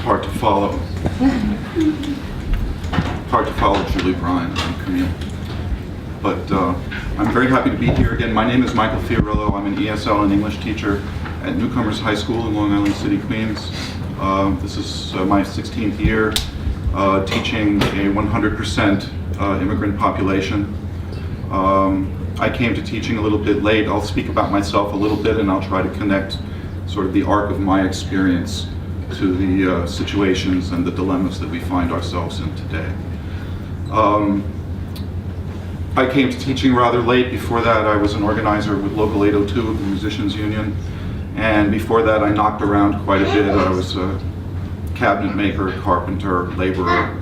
hard to follow. Hard to follow Julie, Brian, and Camille. But I'm very happy to be here again. My name is Michael Fiorillo. I'm an ESL and English teacher at Newcomers High School in Long Island City, Queens. This is my 16th year teaching a 100% immigrant population. I came to teaching a little bit late. I'll speak about myself a little bit, and I'll try to connect sort of the arc of my experience to the situations and the dilemmas that we find ourselves in today. I came to teaching rather late. Before that, I was an organizer with Local 802 of the Musicians Union. And before that, I knocked around quite a bit. I was a cabinet maker, carpenter, laborer,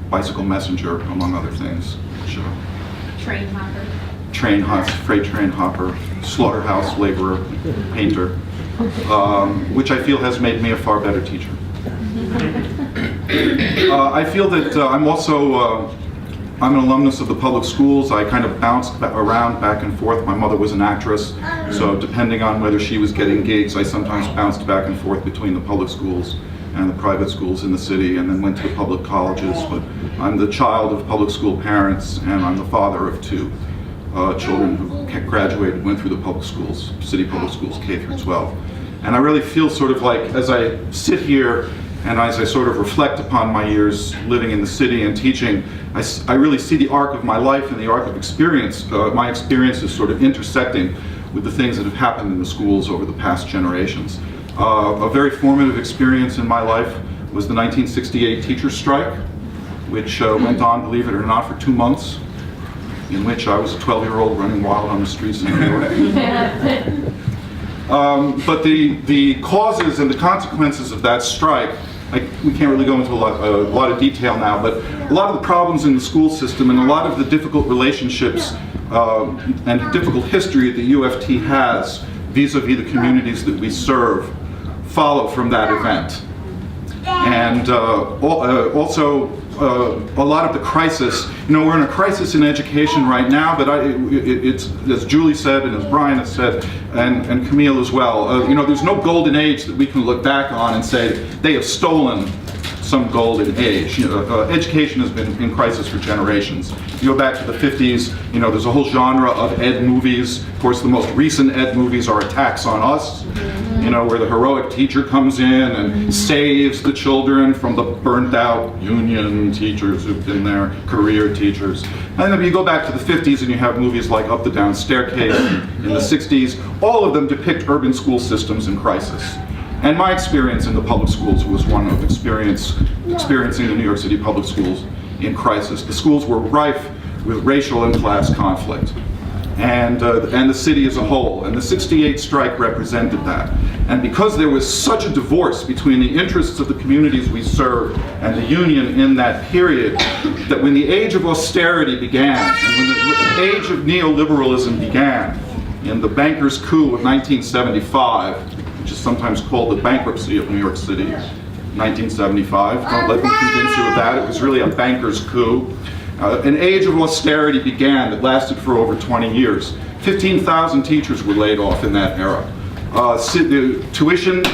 bicycle messenger, among other things. Train hopper. Freight train hopper, slaughterhouse laborer, painter, which I feel has made me a far better teacher. I feel that I'm also I'm an alumnus of the public schools. I kind of bounced around back and forth. My mother was an actress, so depending on whether she was getting gigs, I sometimes bounced back and forth between the public schools and the private schools in the city, and then went to the public colleges. But I'm the child of public school parents, and I'm the father of two children who graduated, went through the public schools, city public schools, K through 12. And I really feel sort of like, as I sit here and as I sort of reflect upon my years living in the city and teaching, I really see the arc of my life and the arc of experience. My experience is sort of intersecting with the things that have happened in the schools over the past generations. A very formative experience in my life was the 1968 teachers' strike, which went on, believe it or not, for 2 months, in which I was a 12-year-old running wild on the streets in New York. But the causes and the consequences of that strike, we can't really go into a lot of detail now, but a lot of the problems in the school system and a lot of the difficult relationships and difficult history that UFT has vis-a-vis the communities that we serve follow from that event. And also a lot of the crisis, we're in a crisis in education right now, but it's, as Julie said and as Brian has said, and Camille as well, there's no golden age that we can look back on and say they have stolen some golden age. Education has been in crisis for generations. You go back to the 50s, there's a whole genre of ed movies. Of course, the most recent ed movies are attacks on us, where the heroic teacher comes in and saves the children from the burnt out union teachers who've been there, career teachers. And then you go back to the 50s and you have movies like Up the Down Staircase in the 60s. All of them depict urban school systems in crisis. And my experience in the public schools was one of experiencing the New York City public schools in crisis. The schools were rife with racial and class conflict, and the city as a whole. And the '68 strike represented that. And because there was such a divorce between the interests of the communities we serve and the union in that period, that when the age of austerity began, and when the age of neoliberalism began, in the bankers' coup of 1975, which is sometimes called the bankruptcy of New York City, 1975. Don't let me convince you of that. It was really a banker's coup. An age of austerity began that lasted for over 20 years. 15,000 teachers were laid off in that era. Tuition,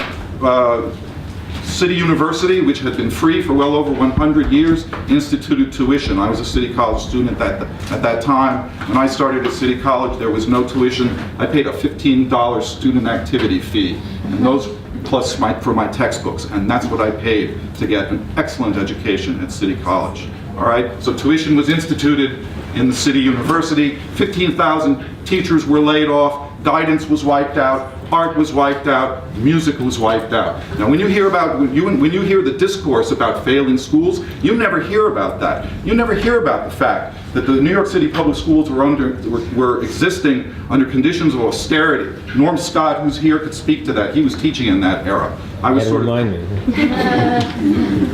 City University, which had been free for well over 100 years, instituted tuition. I was a City College student at that time. When I started at City College, there was no tuition. I paid a $15 student activity fee, and those plus for my textbooks, and that's what I paid to get an excellent education at City College. All right, so tuition was instituted in the City University. 15,000 teachers were laid off. Guidance was wiped out. Art was wiped out. Music was wiped out. Now, when you hear the discourse about failing schools, you never hear about that. You never hear about the fact that the New York City public schools were existing under conditions of austerity. Norm Scott, who's here, could speak to that. He was teaching in that era. I was sort of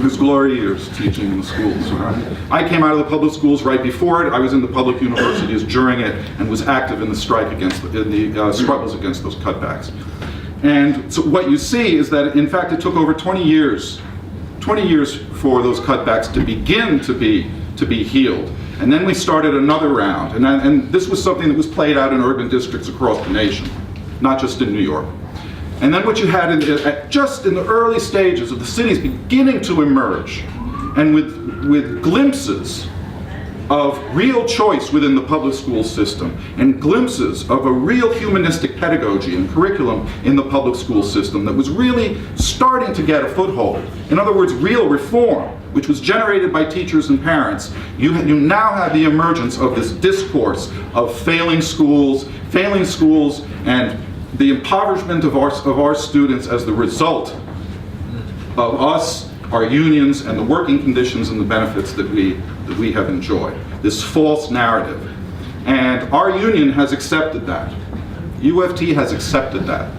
his glory years teaching in the schools. Right? I came out of the public schools right before it. I was in the public universities during it and was active in the strike against the struggles against those cutbacks. And so what you see is that, in fact, it took over 20 years for those cutbacks to begin to be healed. And then we started another round, and this was something that was played out in urban districts across the nation, not just in New York. And then what you had just in the early stages of the cities beginning to emerge, and with glimpses of real choice within the public school system, and glimpses of a real humanistic pedagogy and curriculum in the public school system that was really starting to get a foothold. In other words, real reform, which was generated by teachers and parents. You now have the emergence of this discourse of failing schools, and the impoverishment of our students as the result of us, our unions, and the working conditions and the benefits that we have enjoyed. This false narrative. And our union has accepted that. UFT has accepted that.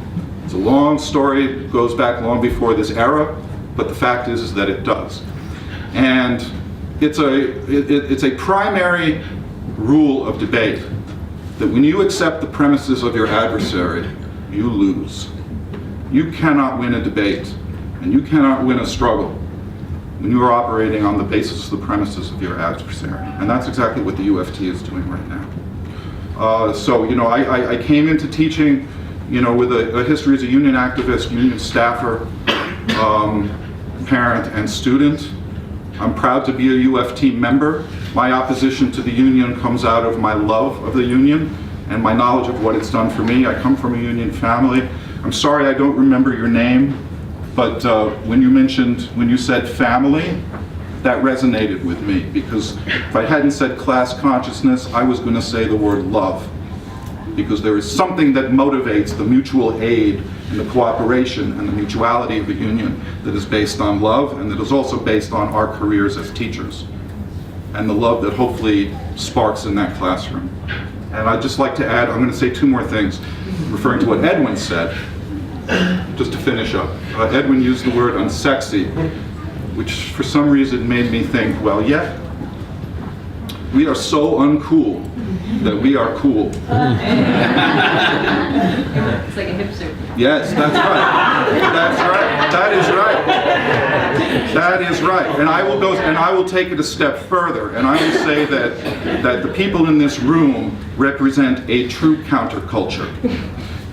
It's a long story, it goes back long before this era, but the fact is that it does. And it's a primary rule of debate that when you accept the premises of your adversary, you lose. You cannot win a debate, and you cannot win a struggle when you are operating on the basis of the premises of your adversary. And that's exactly what the UFT is doing right now. So, I came into teaching, with a history as a union activist, union staffer, parent, and student. I'm proud to be a UFT member. My opposition to the union comes out of my love of the union and my knowledge of what it's done for me. I come from a union family. I'm sorry I don't remember your name, but when you said family, that resonated with me, because if I hadn't said class consciousness, I was going to say the word love, because there is something that motivates the mutual aid and the cooperation and the mutuality of a union that is based on love, and that is also based on our careers as teachers, and the love that hopefully sparks in that classroom. And I'd just like to add, I'm going to say two more things, referring to what Edwin said, just to finish up. Edwin used the word unsexy, which for some reason made me think, well, yeah, we are so uncool that we are cool. It's like a hipster. Yes, that's right. That's right. That is right. That is right. And I will take it a step further, and I will say that the people in this room represent a true counterculture.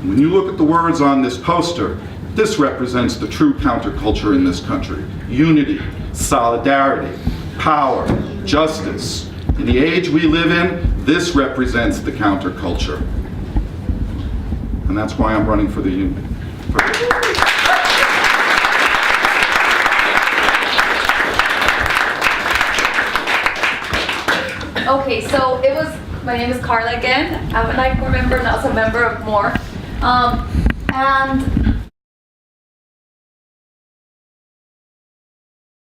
When you look at the words on this poster, this represents the true counterculture in this country. Unity, solidarity, power, justice. In the age we live in, this represents the counterculture. And that's why I'm running for the union. Okay, so my name is Carla again. I'm a NYCORE member and also a member of MORE. And